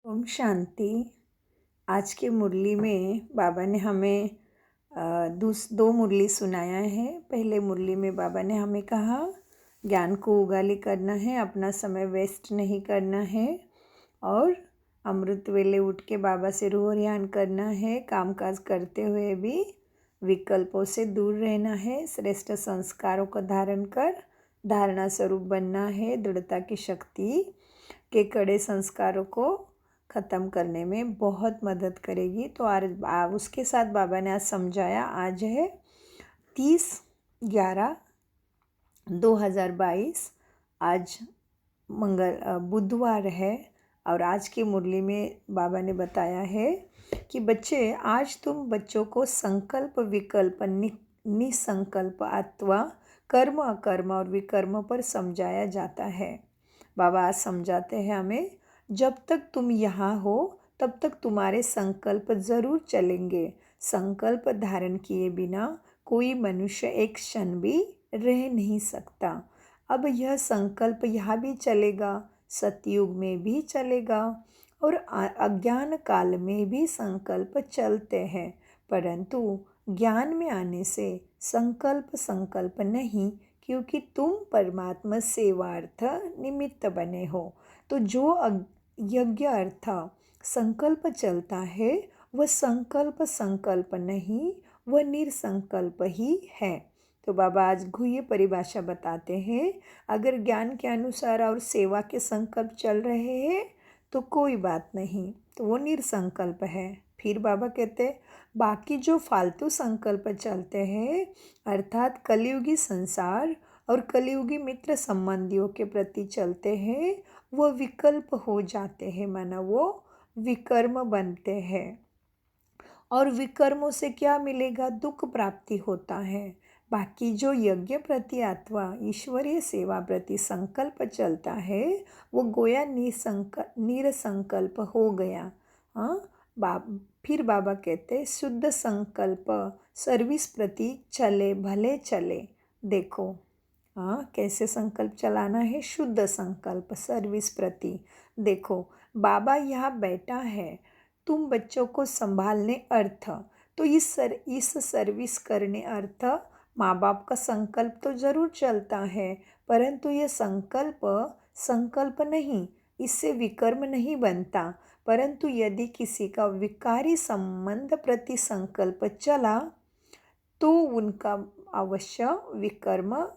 ओम शांति। आज की मुरली में बाबा ने हमें दो मुरली सुनाया है। पहले मुरली में बाबा ने हमें कहा ज्ञान को उगाली करना है, अपना समय वेस्ट नहीं करना है और अमृत वेले उठ के बाबा से रूह ध्यान करना है। कामकाज करते हुए भी विकल्पों से दूर रहना है। श्रेष्ठ संस्कारों को धारण कर धारणा स्वरूप बनना है। दृढ़ता की शक्ति के कड़े संस्कारों को ख़त्म करने में बहुत मदद करेगी। तो आज उसके साथ बाबा ने आज समझाया। आज है 30/11/2022। आज बुधवार है और आज की मुरली में बाबा ने बताया है कि बच्चे, आज तुम बच्चों को संकल्प विकल्प निसंकल्प अथवा कर्म अकर्म और विकर्म पर समझाया जाता है। बाबा आज समझाते हैं हमें, जब तक तुम यहाँ हो तब तक तुम्हारे संकल्प जरूर चलेंगे। संकल्प धारण किए बिना कोई मनुष्य एक क्षण भी रह नहीं सकता। अब यह संकल्प यहाँ भी चलेगा, सतयुग में भी चलेगा और अज्ञान काल में भी संकल्प चलते हैं। परंतु ज्ञान में आने से संकल्प नहीं, क्योंकि तुम परमात्मा सेवार्थ निमित्त बने हो। तो जो यज्ञ अर्थ संकल्प चलता है वह संकल्प नहीं, वह निरसंकल्प ही है। तो बाबा आज गुह्य परिभाषा बताते हैं। अगर ज्ञान के अनुसार और सेवा के संकल्प चल रहे हैं तो कोई बात नहीं, तो वो निरसंकल्प है। फिर बाबा कहते, बाकी जो फालतू संकल्प चलते हैं अर्थात कलयुगी संसार और कलयुगी मित्र संबंधियों के प्रति चलते हैं, वह विकल्प हो जाते हैं, माना वो विकर्म बनते हैं। और विकर्मों से क्या मिलेगा? दुख प्राप्ति होता है। बाकी जो यज्ञ प्रति अथवा ईश्वरीय सेवा प्रति संकल्प चलता है वो गोया निरसंकल्प हो गया। फिर बाबा कहते, शुद्ध संकल्प सर्विस प्रति चले भले चले। देखो कैसे संकल्प चलाना है? शुद्ध संकल्प सर्विस प्रति। देखो बाबा यहाँ बैठा है, तुम बच्चों को संभालने अर्थ, तो इस सर्विस करने अर्थ माँ बाप का संकल्प तो जरूर चलता है, परंतु ये संकल्प नहीं, इससे विकर्म नहीं बनता। परंतु यदि किसी का विकारी संबंध प्रति संकल्प चला तो उनका अवश्य विकर्म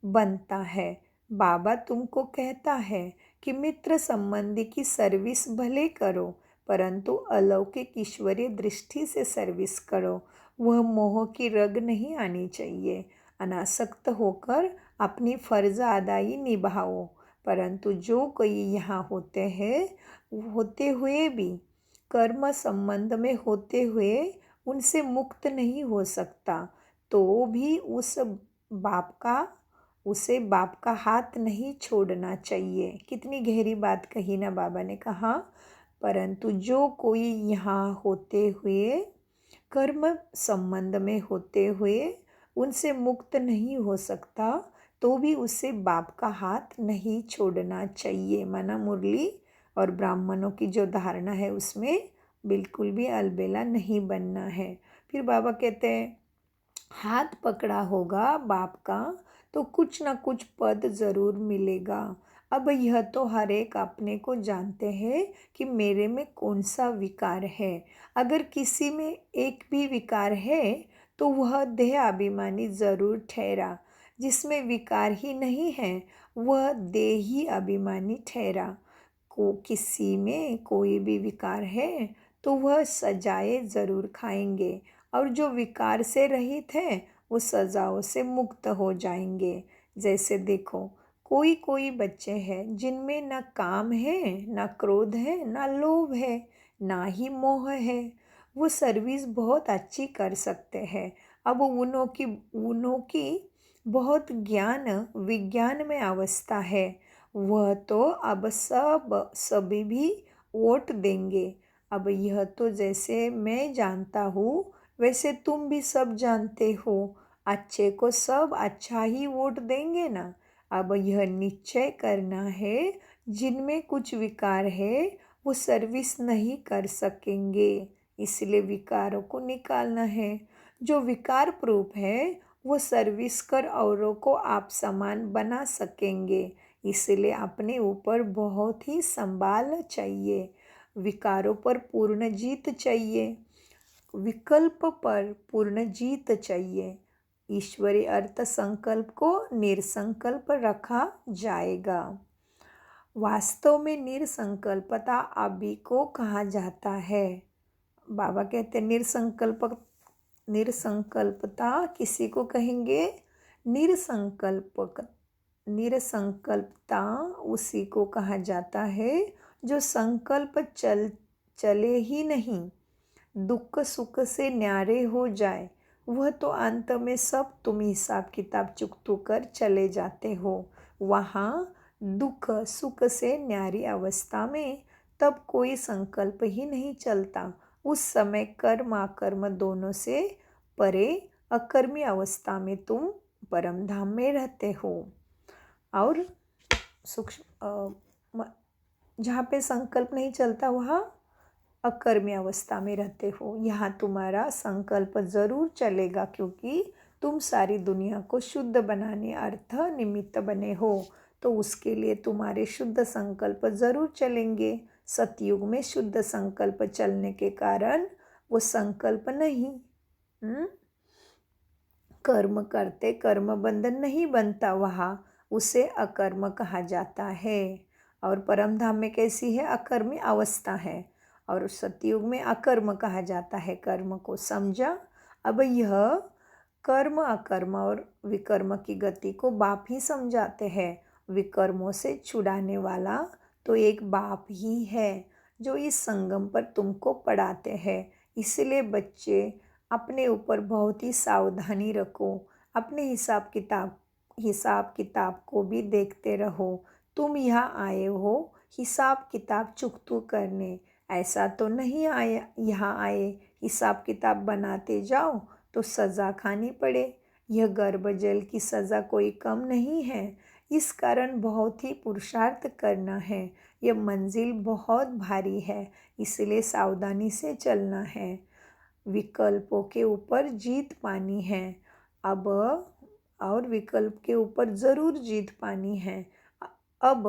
बनता है। बाबा तुमको कहता है कि मित्र संबंधी की सर्विस भले करो, परंतु अलौकिक ईश्वरीय दृष्टि से सर्विस करो। वह मोह की रग नहीं आनी चाहिए। अनासक्त होकर अपनी फर्ज अदाई निभाओ। परंतु जो कोई यहाँ होते हुए भी कर्म संबंध में होते हुए उनसे मुक्त नहीं हो सकता, तो भी उसे बाप का हाथ नहीं छोड़ना चाहिए। कितनी गहरी बात कही ना बाबा ने कहा। परंतु जो कोई यहाँ होते हुए कर्म संबंध में होते हुए उनसे मुक्त नहीं हो सकता, तो भी उसे बाप का हाथ नहीं छोड़ना चाहिए। माना मुरली और ब्राह्मणों की जो धारणा है उसमें बिल्कुल भी अलबेला नहीं बनना है। फिर बाबा कहते हैं, हाथ पकड़ा होगा बाप का तो कुछ ना कुछ पद जरूर मिलेगा। अब यह तो हर एक अपने को जानते हैं कि मेरे में कौन सा विकार है। अगर किसी में एक भी विकार है तो वह देह अभिमानी जरूर ठहरा। जिसमें विकार ही नहीं है वह देही अभिमानी ठहरा। किसी में कोई भी विकार है तो वह सजाए जरूर खाएंगे, और जो विकार से रहित है वो सजाओं से मुक्त हो जाएंगे। जैसे देखो, कोई बच्चे हैं जिनमें न काम है, न क्रोध है, न लोभ है, ना ही मोह है। वो सर्विस बहुत अच्छी कर सकते हैं। अब उन्हों की बहुत ज्ञान विज्ञान में अवस्था है। वह तो अब सभी भी वोट देंगे। अब यह तो जैसे मैं जानता हूँ वैसे तुम भी सब जानते हो। अच्छे को सब अच्छा ही वोट देंगे ना। अब यह निश्चय करना है, जिनमें कुछ विकार है वो सर्विस नहीं कर सकेंगे। इसलिए विकारों को निकालना है। जो विकार प्रूफ है वो सर्विस कर औरों को आप समान बना सकेंगे। इसलिए अपने ऊपर बहुत ही संभाल चाहिए। विकारों पर पूर्ण जीत चाहिए। विकल्प पर पूर्ण जीत चाहिए। ईश्वरीय अर्थ संकल्प को निरसंकल्प रखा जाएगा। वास्तव में निरसंकल्पता अभी को कहा जाता है। बाबा कहते हैं निरसंकल्पता किसी को कहेंगे? निरसंकल्पता उसी को कहा जाता है जो संकल्प चले ही नहीं, दुख सुख से न्यारे हो जाए। वह तो अंत में सब तुम हिसाब किताब चुकतू कर चले जाते हो। वहाँ दुख सुख से न्यारी अवस्था में तब कोई संकल्प ही नहीं चलता। उस समय कर्म अकर्म दोनों से परे अकर्मी अवस्था में तुम परम धाम में रहते हो। और सूक्ष्म जहाँ पे संकल्प नहीं चलता वहाँ अकर्मी अवस्था में रहते हो। यहाँ तुम्हारा संकल्प ज़रूर चलेगा क्योंकि तुम सारी दुनिया को शुद्ध बनाने अर्थ निमित्त बने हो। तो उसके लिए तुम्हारे शुद्ध संकल्प ज़रूर चलेंगे। सतयुग में शुद्ध संकल्प चलने के कारण वो संकल्प नहीं कर्म करते कर्म बंधन नहीं बनता, वहाँ उसे अकर्म कहा जाता है। और परम धाम में कैसी है? अकर्मी अवस्था है। और सतयुग में अकर्म कहा जाता है। कर्म को समझा। अब यह कर्म अकर्म और विकर्म की गति को बाप ही समझाते हैं। विकर्मों से छुड़ाने वाला तो एक बाप ही है जो इस संगम पर तुमको पढ़ाते हैं। इसलिए बच्चे अपने ऊपर बहुत ही सावधानी रखो। अपने हिसाब किताब को भी देखते रहो। तुम यहाँ आए हो हिसाब किताब चुकतू करने, ऐसा तो नहीं यहाँ आए हिसाब किताब बनाते जाओ तो सज़ा खानी पड़े। यह गर्भजल की सज़ा कोई कम नहीं है। इस कारण बहुत ही पुरुषार्थ करना है। यह मंजिल बहुत भारी है, इसलिए सावधानी से चलना है। विकल्पों के ऊपर जीत पानी है। अब और विकल्प के ऊपर ज़रूर जीत पानी है। अब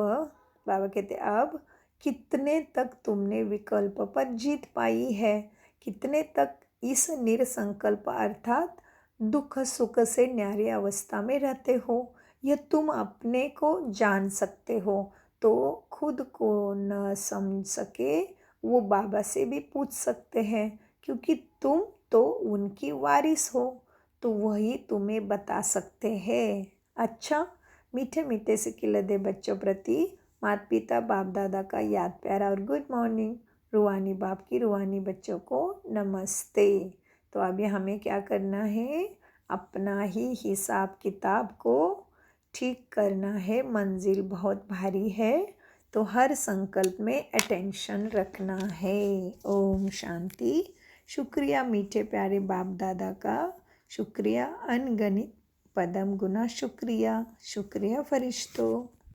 बाबा कहते अब कितने तक तुमने विकल्प पर जीत पाई है, कितने तक इस निरसंकल्प अर्थात दुख सुख से न्यारी अवस्था में रहते हो, यह तुम अपने को जान सकते हो। तो खुद को न समझ सके वो बाबा से भी पूछ सकते हैं क्योंकि तुम तो उनकी वारिस हो, तो वही तुम्हें बता सकते हैं। अच्छा, मीठे मीठे से खिलते बच्चों प्रति माता पिता बाप दादा का याद प्यारा और गुड मॉर्निंग। रूहानी बाप की रूहानी बच्चों को नमस्ते। तो अभी हमें क्या करना है? अपना ही हिसाब किताब को ठीक करना है। मंजिल बहुत भारी है तो हर संकल्प में अटेंशन रखना है। ओम शांति। शुक्रिया मीठे प्यारे बाप दादा का, शुक्रिया अनगणित पदम गुना, शुक्रिया शुक्रिया फरिश्तों।